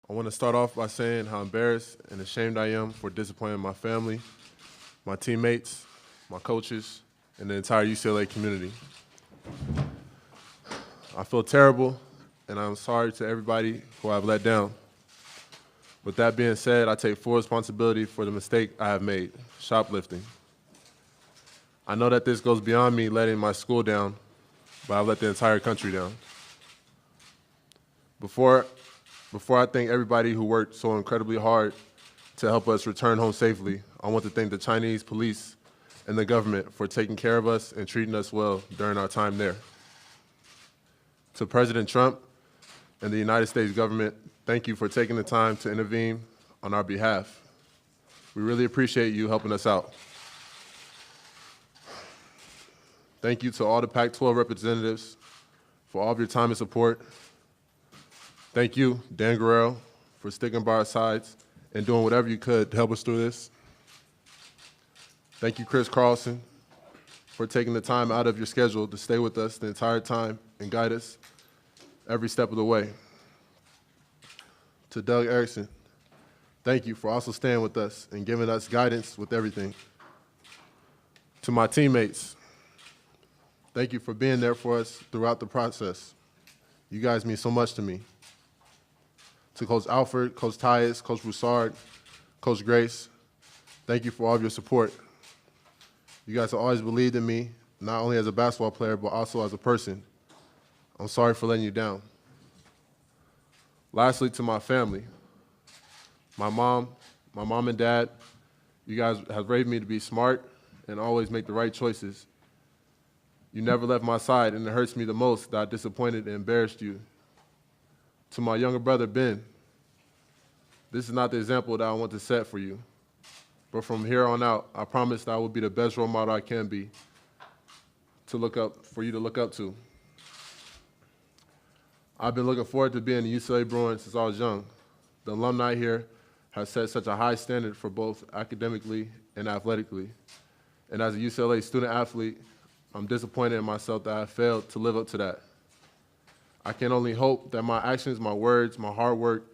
I want to start off by saying how embarrassed and ashamed I am for disappointing my family, my teammates, my coaches, and the entire UCLA community. I feel terrible, and I'm sorry to everybody who I've let down. With that being said, I take full responsibility for the mistake I have made, shoplifting. I know that this goes beyond me letting my school down, but I've let the entire country down. Before I thank everybody who worked so incredibly hard to help us return home safely, I want to thank the Chinese police and the government for taking care of us and treating us well during our time there. To President Trump and the United States government, thank you for taking the time to intervene on our behalf. We really appreciate you helping us out. Thank you to all the Pac-12 representatives for all of your time and support. Thank you, Dan Guerrero, for sticking by our sides and doing whatever you could to help us through this. Thank you, Chris Carlson, for taking the time out of your schedule to stay with us the entire time and guide us every step of the way. To Doug Erickson, thank you for also staying with us and giving us guidance with everything. To my teammates, thank you for being there for us throughout the process. You guys mean so much to me. To Coach Alford, Coach Tyus, Coach Broussard, Coach Grace, thank you for all of your support. You guys have always believed in me, not only as a basketball player, but also as a person. I'm sorry for letting you down. Lastly, to my family, my mom and dad, you guys have raised me to be smart and always make the right choices. You never left my side, and it hurts me the most that I disappointed and embarrassed you. To my younger brother, Ben, this is not the example that I want to set for you. But from here on out, I promise that I will be the best role model I can be for you to look up to. I've been looking forward to being a UCLA Bruin since I was young. The alumni here have set such a high standard for both academically and athletically. And as a UCLA student athlete, I'm disappointed in myself that I failed to live up to that. I can only hope that my actions, my words, my hard work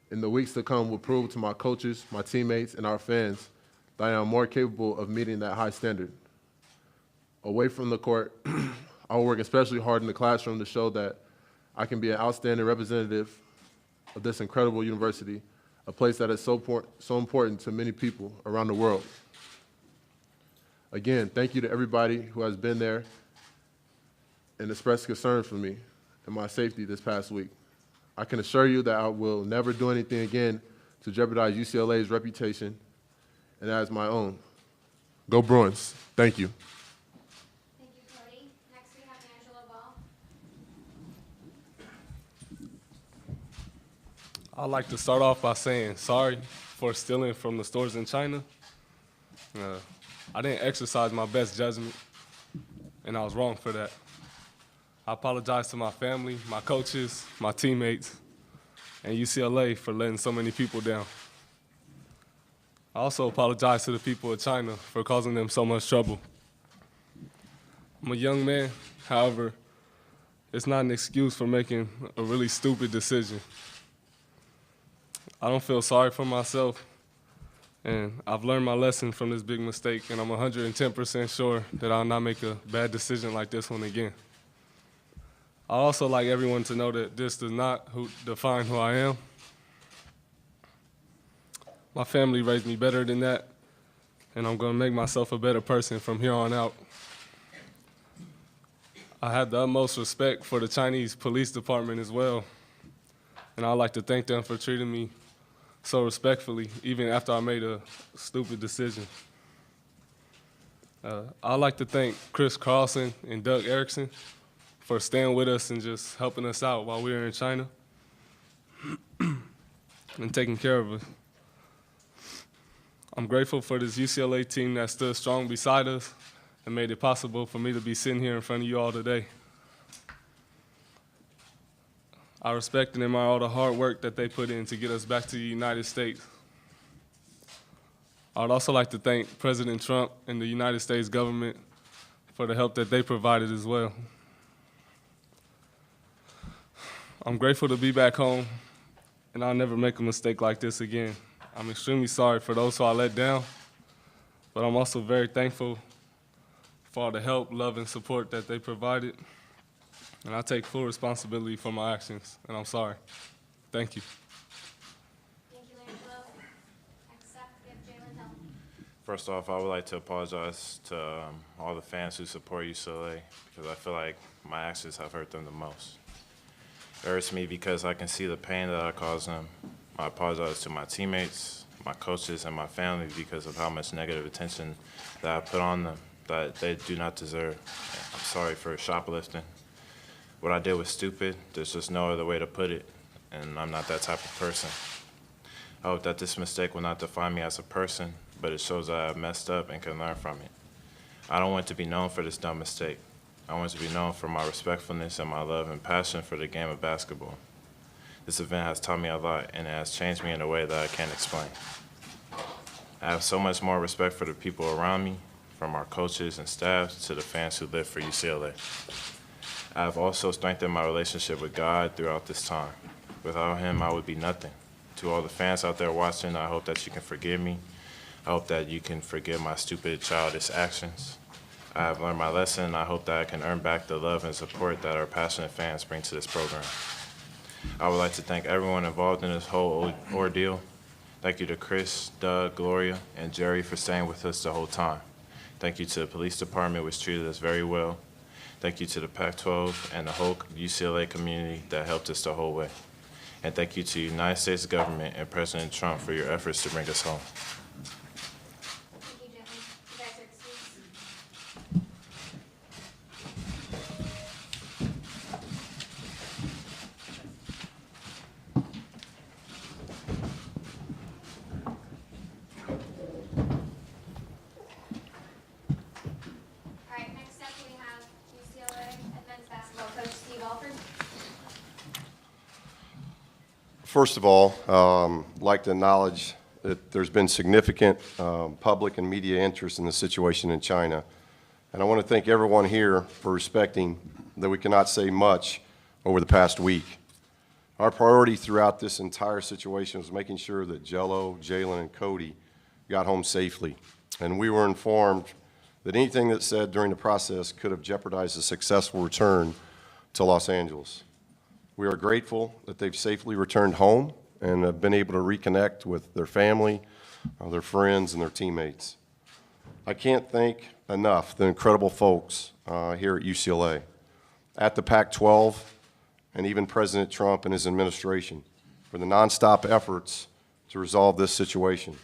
in the weeks to come will prove to my coaches, my teammates, and our fans that I am more capable of meeting that high standard. Away from the court, I will work especially hard in the classroom to show that I can be an outstanding representative of this incredible university, a place that is so important to many people around the world. Again, thank you to everybody who has been there and expressed concern for me and my safety this past week. I can assure you that I will never do anything again to jeopardize UCLA's reputation and as my own. Go Bruins. Thank you. Thank you, Cody. Next we have Liangelo Ball. I'd like to start off by saying sorry for stealing from the stores in China. I didn't exercise my best judgment, and I was wrong for that. I apologize to my family, my coaches, my teammates, and UCLA for letting so many people down. I also apologize to the people of China for causing them so much trouble. I'm a young man, however, it's not an excuse for making a really stupid decision. I don't feel sorry for myself, and I've learned my lesson from this big mistake, and I'm 110% sure that I'll not make a bad decision like this one again. I also like everyone to know that this does not define who I am. My family raised me better than that, and I'm going to make myself a better person from here on out. I have the utmost respect for the Chinese police department as well, and I'd like to thank them for treating me so respectfully, even after I made a stupid decision. I'd like to thank Chris Carlson and Doug Erickson for staying with us and just helping us out while we were in China and taking care of us. I'm grateful for this UCLA team that stood strong beside us and made it possible for me to be sitting here in front of you all today. I respect and admire all the hard work that they put in to get us back to the United States. I would also like to thank President Trump and the United States government for the help that they provided as well. I'm grateful to be back home and I'll never make a mistake like this again. I'm extremely sorry for those who I let down, but I'm also very thankful for all the help, love, and support that they provided. And I take full responsibility for my actions, and I'm sorry. Thank you. Thank you, Liangelo. Next up, we have Liangelo. First off, I would like to apologize to all the fans who support UCLA because I feel like my actions have hurt them the most. It hurts me because I can see the pain that I caused them. I apologize to my teammates, my coaches, and my family because of how much negative attention that I put on them that they do not deserve. I'm sorry for shoplifting. What I did was stupid. There's just no other way to put it, and I'm not that type of person. I hope that this mistake will not define me as a person, but it shows that I've messed up and can learn from it. I don't want to be known for this dumb mistake. I want to be known for my respectfulness and my love and passion for the game of basketball. This event has taught me a lot, and it has changed me in a way that I can't explain. I have so much more respect for the people around me, from our coaches and staff to the fans who live for UCLA. I have also strengthened my relationship with God throughout this time. Without him, I would be nothing. To all the fans out there watching, I hope that you can forgive me. I hope that you can forgive my stupid, childish actions. I have learned my lesson, and I hope that I can earn back the love and support that our passionate fans bring to this program. I would like to thank everyone involved in this whole ordeal. Thank you to Chris, Doug, Gloria, and Jerry for staying with us the whole time. Thank you to the police department, which treated us very well. Thank you to the Pac-12 and the whole UCLA community that helped us the whole way. And thank you to the United States government and President Trump for your efforts to bring us home. Thank you, gentlemen. You guys are excused. All right, next up we have UCLA men's basketball coach Steve Alford. First of all, I'd like to acknowledge that there's been significant public and media interest in the situation in China. And I want to thank everyone here for respecting that we cannot say much over the past week. Our priority throughout this entire situation was making sure that Jello, Jalen, and Cody got home safely. And we were informed that anything that's said during the process could have jeopardized a successful return to Los Angeles. We are grateful that they've safely returned home and have been able to reconnect with their family, their friends, and their teammates. I can't thank enough the incredible folks here at UCLA, at the Pac-12, and even President Trump and his administration for the nonstop efforts to resolve this situation.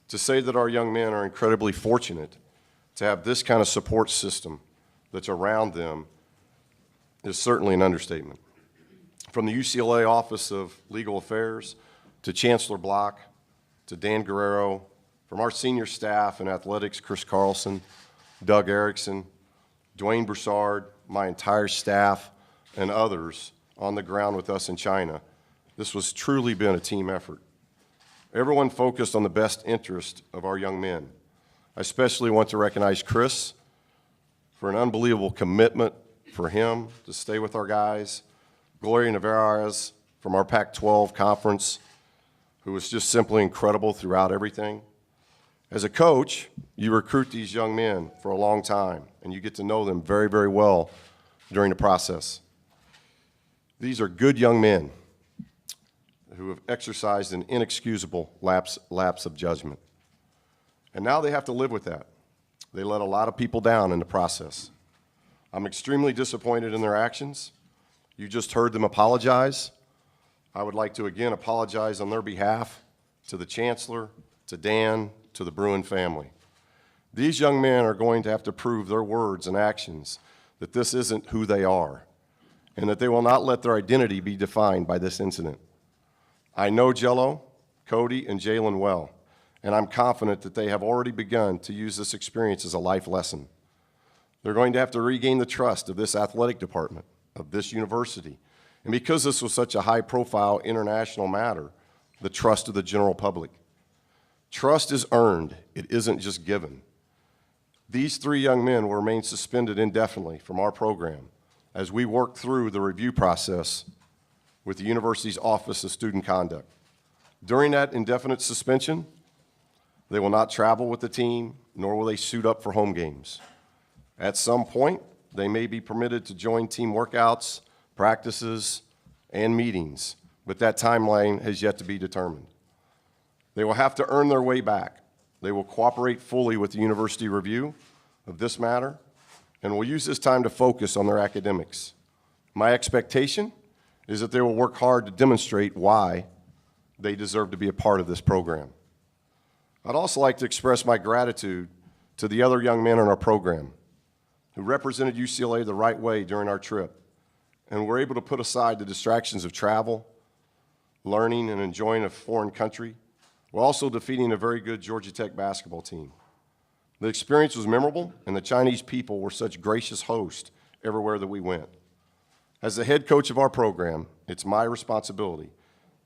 To say that our young men are incredibly fortunate to have this kind of support system that's around them is certainly an understatement. From the UCLA Office of Legal Affairs to Chancellor Block to Dan Guerrero, from our senior staff in athletics, Chris Carlson, Doug Erickson, Dwayne Broussard, my entire staff, and others on the ground with us in China, this was truly been a team effort. Everyone focused on the best interest of our young men. I especially want to recognize Chris for an unbelievable commitment for him to stay with our guys, Gloria Navarez from our Pac-12 conference, who was just simply incredible throughout everything. As a coach, you recruit these young men for a long time, and you get to know them very, very well during the process. These are good young men who have exercised an inexcusable lapse of judgment. And now they have to live with that. They let a lot of people down in the process. I'm extremely disappointed in their actions. You just heard them apologize. I would like to again apologize on their behalf to the Chancellor, to Dan, to the Bruin family. These young men are going to have to prove their words and actions that this isn't who they are, and that they will not let their identity be defined by this incident. I know Jello, Cody, and Jalen well, and I'm confident that they have already begun to use this experience as a life lesson. They're going to have to regain the trust of this athletic department, of this university, and because this was such a high-profile international matter, the trust of the general public. Trust is earned, it isn't just given. These three young men will remain suspended indefinitely from our program as we work through the review process with the university's Office of Student Conduct. During that indefinite suspension, they will not travel with the team, nor will they suit up for home games. At some point, they may be permitted to join team workouts, practices, and meetings, but that timeline has yet to be determined. They will have to earn their way back. They will cooperate fully with the university review of this matter and will use this time to focus on their academics. My expectation is that they will work hard to demonstrate why they deserve to be a part of this program. I'd also like to express my gratitude to the other young men in our program who represented UCLA the right way during our trip and were able to put aside the distractions of travel, learning, and enjoying a foreign country, while also defeating a very good Georgia Tech basketball team. The experience was memorable, and the Chinese people were such gracious hosts everywhere that we went. As the head coach of our program, it's my responsibility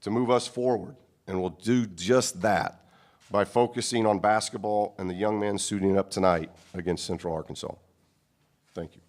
to move us forward, and we'll do just that by focusing on basketball and the young men suiting up tonight against Central Arkansas. Thank you.